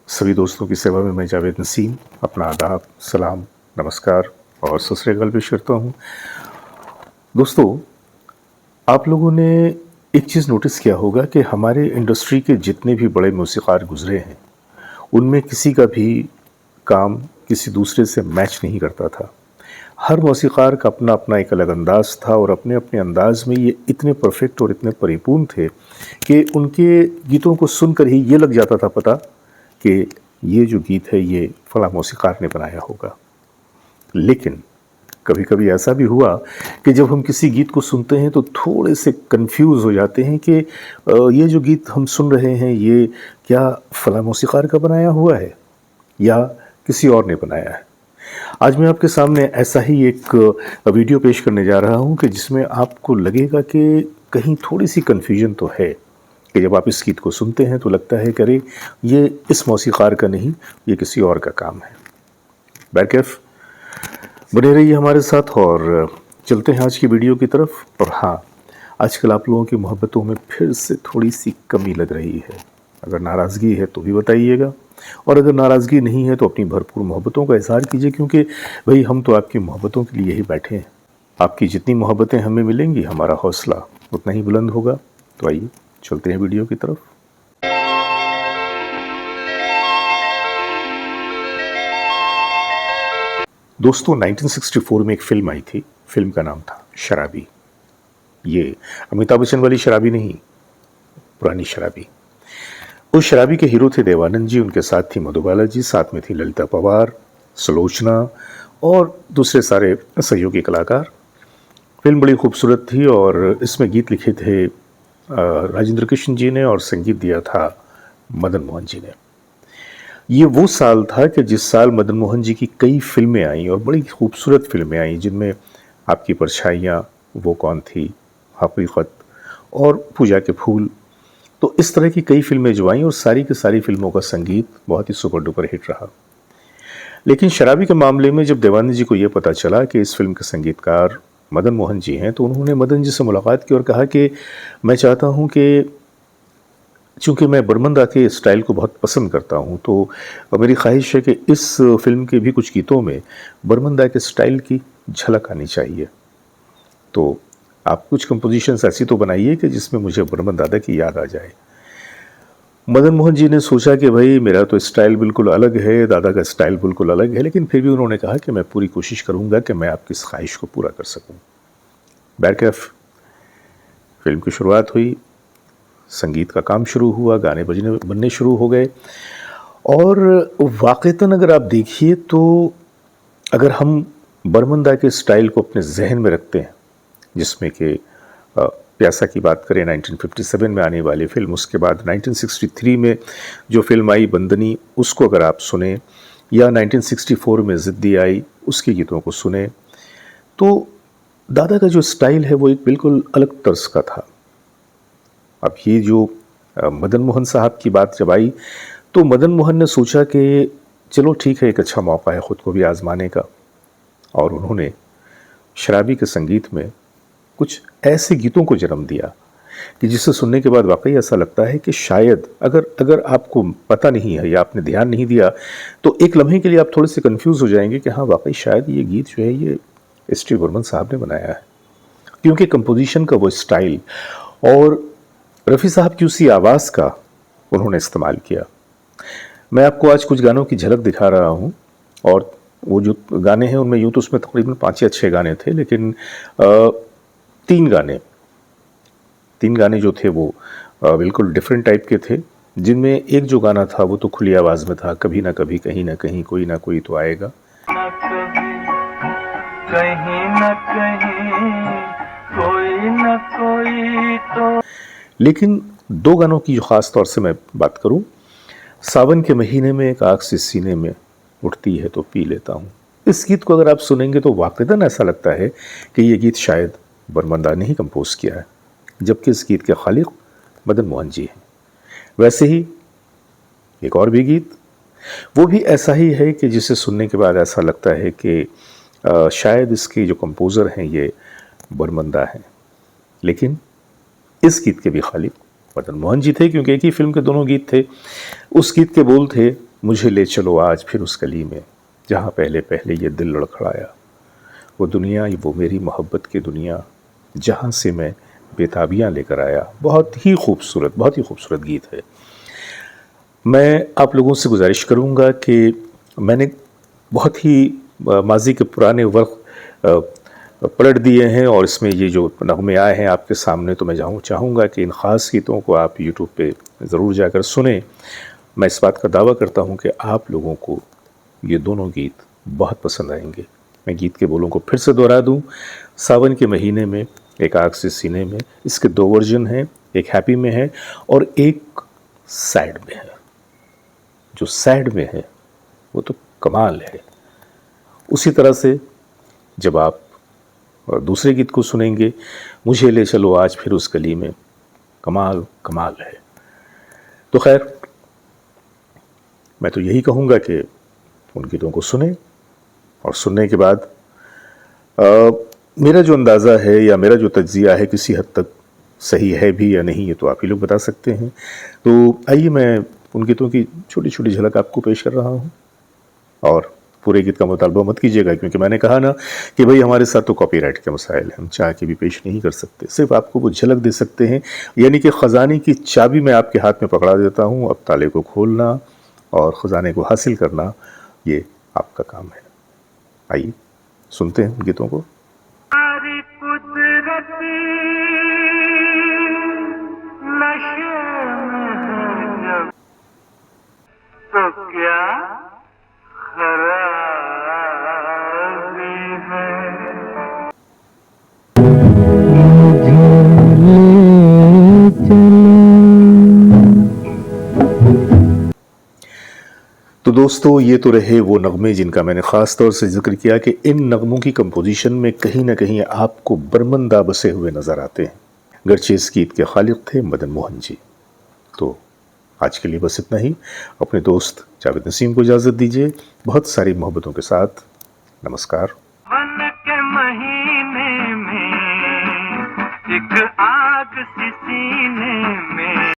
सभी दोस्तों की सेवा में मैं जावेद नसीम अपना आदाब, सलाम, नमस्कार और सत श्री अकाल पेश करता हूँ। दोस्तों, आप लोगों ने एक चीज़ नोटिस किया होगा कि हमारे इंडस्ट्री के जितने भी बड़े मौसीक़ार गुज़रे हैं, उनमें किसी का भी काम किसी दूसरे से मैच नहीं करता था। हर मौसीक़ार का अपना अपना एक अलग अंदाज़ था और अपने अपने अंदाज़ में ये इतने परफेक्ट और इतने परिपूर्ण थे कि उनके गीतों को सुनकर ही ये लग जाता था पता कि ये जो गीत है ये फला मौसीक़ार ने बनाया होगा। लेकिन कभी कभी ऐसा भी हुआ कि जब हम किसी गीत को सुनते हैं तो थोड़े से कंफ्यूज हो जाते हैं कि ये जो गीत हम सुन रहे हैं ये क्या फला मौसीक़ार का बनाया हुआ है या किसी और ने बनाया है। आज मैं आपके सामने ऐसा ही एक वीडियो पेश करने जा रहा हूं कि जिसमें आपको लगेगा कि कहीं थोड़ी सी कन्फ्यूजन तो है कि जब आप इस गीत को सुनते हैं तो लगता है कि अरे ये इस मौसीक़ार का नहीं, ये किसी और का काम है। बैरकैफ बने रहिए हमारे साथ और चलते हैं आज की वीडियो की तरफ। और हाँ, आजकल आप लोगों की मोहब्बतों में फिर से थोड़ी सी कमी लग रही है। अगर नाराज़गी है तो भी बताइएगा, और अगर नाराज़गी नहीं है तो अपनी भरपूर मोहब्बतों का इज़हार कीजिए, क्योंकि भाई हम तो आपकी मोहब्बतों के लिए ही बैठे हैं। आपकी जितनी मोहब्बतें हमें मिलेंगी हमारा हौसला उतना ही बुलंद होगा। तो आइए चलते हैं वीडियो की तरफ। दोस्तों, 1964 में एक फ़िल्म आई थी। फ़िल्म का नाम था शराबी। ये अमिताभ बच्चन वाली शराबी नहीं, पुरानी शराबी। उस शराबी के हीरो थे देवानंद जी, उनके साथ थी मधुबाला जी, साथ में थी ललिता पवार, सुलोचना और दूसरे सारे सहयोगी कलाकार। फिल्म बड़ी खूबसूरत थी और इसमें गीत लिखे थे राजेंद्र कृष्ण जी ने और संगीत दिया था मदन मोहन जी ने। ये वो साल था कि जिस साल मदन मोहन जी की कई फिल्में आईं और बड़ी खूबसूरत फिल्में आईं, जिनमें आपकी परछाइयाँ, वो कौन थी, हकीकत और पूजा के फूल। तो इस तरह की कई फिल्में जो आईं और सारी की सारी फिल्मों का संगीत बहुत ही सुपर डुपर हिट रहा। लेकिन शराबी के मामले में जब देवानंद जी को ये पता चला कि इस फिल्म के संगीतकार मदन मोहन जी हैं, तो उन्होंने मदन जी से मुलाकात की और कहा कि मैं चाहता हूँ कि चूँकि मैं बर्मंदा के स्टाइल को बहुत पसंद करता हूँ, तो मेरी ख्वाहिश है कि इस फिल्म के भी कुछ गीतों में बर्मंदा के स्टाइल की झलक आनी चाहिए। तो आप कुछ कंपोजिशंस ऐसी तो बनाइए कि जिसमें मुझे बर्मन दादा की याद आ जाए। मदन मोहन जी ने सोचा कि भाई मेरा तो स्टाइल बिल्कुल अलग है, दादा का स्टाइल बिल्कुल अलग है, लेकिन फिर भी उन्होंने कहा कि मैं पूरी कोशिश करूँगा कि मैं आपकी इस ख्वाहिश को पूरा कर सकूँ। बैरकैफ फिल्म की शुरुआत हुई, संगीत का काम शुरू हुआ, गाने बनने शुरू हो गए। और वाक़ईतन अगर आप देखिए तो अगर हम बर्मंदा के स्टाइल को अपने जहन में रखते हैं, जिसमें कि प्यासा की बात करें 1957 में आने वाली फ़िल्म, उसके बाद 1963 में जो फ़िल्म आई बंदनी, उसको अगर आप सुने, या 1964 में ज़िद्दी आई, उसके गीतों को सुने, तो दादा का जो स्टाइल है वो एक बिल्कुल अलग तर्ज का था। अब ये जो मदन मोहन साहब की बात जब आई तो मदन मोहन ने सोचा कि चलो ठीक है, एक अच्छा मौका है ख़ुद को भी आज़माने का, और उन्होंने शराबी के संगीत में कुछ ऐसे गीतों को जन्म दिया कि जिसे सुनने के बाद वाकई ऐसा लगता है कि शायद अगर आपको पता नहीं है या आपने ध्यान नहीं दिया तो एक लम्हे के लिए आप थोड़े से कंफ्यूज हो जाएंगे कि हाँ वाकई शायद ये गीत जो है ये एस टी बर्मन साहब ने बनाया है, क्योंकि कंपोजिशन का वो स्टाइल और रफ़ी साहब की उसी आवाज़ का उन्होंने इस्तेमाल किया। मैं आपको आज कुछ गानों की झलक दिखा रहा हूँ, और वो जो गाने हैं उनमें यूँ तो उसमें तकरीबन 5 या 6 गाने थे, लेकिन तीन गाने जो थे वो बिल्कुल डिफरेंट टाइप के थे, जिनमें एक जो गाना था वो तो खुली आवाज़ में था, कभी ना कभी कहीं ना कहीं कोई ना कोई तो आएगा। कहीं ना कहीं कोई ना कोई तो। लेकिन दो गानों की जो ख़ास तौर से मैं बात करूं, सावन के महीने में एक आग सी सीने में उठती है तो पी लेता हूं, इस गीत को अगर आप सुनेंगे तो वाक़ईतन ऐसा लगता है कि ये गीत शायद बर्मन दा ने ही कंपोज किया है, जबकि इस गीत के खालिक मदन मोहन जी हैं। वैसे ही एक और भी गीत, वो भी ऐसा ही है कि जिसे सुनने के बाद ऐसा लगता है कि शायद इसके जो कंपोज़र हैं ये बर्मन दा हैं, लेकिन इस गीत के भी खालिक मदन मोहन जी थे, क्योंकि एक ही फिल्म के दोनों गीत थे। उस गीत के बोल थे मुझे ले चलो आज फिर उस गली में जहाँ पहले पहले ये दिल लड़खड़ाया। वो दुनिया, वो मेरी मोहब्बत की दुनिया, जहाँ से मैं बेताबियाँ लेकर आया। बहुत ही खूबसूरत गीत है। मैं आप लोगों से गुजारिश करूँगा कि मैंने बहुत ही माजी के पुराने वर्क पलट दिए हैं और इसमें ये जो नगमे आए हैं आपके सामने, तो मैं चाहूँगा कि इन ख़ास गीतों को आप यूट्यूब पे ज़रूर जाकर सुनें। मैं इस बात का दावा करता हूँ कि आप लोगों को ये दोनों गीत बहुत पसंद आएंगे। मैं गीत के बोलों को फिर से दोहरा दूँ। सावन के महीने में एक आग से सीने में, इसके दो वर्जन हैं, एक हैप्पी में है और एक सैड में है। जो सैड में है वो तो कमाल है। उसी तरह से जब आप दूसरे गीत को सुनेंगे, मुझे ले चलो आज फिर उस गली में, कमाल कमाल है। तो खैर, मैं तो यही कहूँगा कि उन गीतों को सुने और सुनने के बाद मेरा जो अंदाज़ा है या मेरा जो तज्ज़िया है किसी हद तक सही है भी या नहीं, ये तो आप ही लोग बता सकते हैं। तो आइए मैं उन गीतों की छोटी छोटी झलक आपको पेश कर रहा हूँ और पूरे गीत का मुतालबा मत कीजिएगा, क्योंकि मैंने कहा ना कि भाई हमारे साथ तो कॉपीराइट के मसाइल हैं, हम चाह के भी पेश नहीं कर सकते, सिर्फ आपको वो झलक दे सकते हैं। यानी कि ख़जाने की चाबी मैं आपके हाथ में पकड़ा देता हूँ, अब ताले को खोलना और ख़जाने को हासिल करना ये आपका काम है। आइए सुनते हैं गीतों को। तो क्या खराबी है? तो दोस्तों, ये तो रहे वो नगमे जिनका मैंने ख़ास तौर से जिक्र किया कि इन नगमों की कंपोजिशन में कहीं ना कहीं आपको बर्मंदा बसे हुए नज़र आते हैं, गर्चे इस गीत के खालिक थे मदन मोहन जी। तो आज के लिए बस इतना ही। अपने दोस्त जावेद नसीम को इजाज़त दीजिए, बहुत सारी मोहब्बतों के साथ। नमस्कार। मन के महीने में एक आग सी सीने में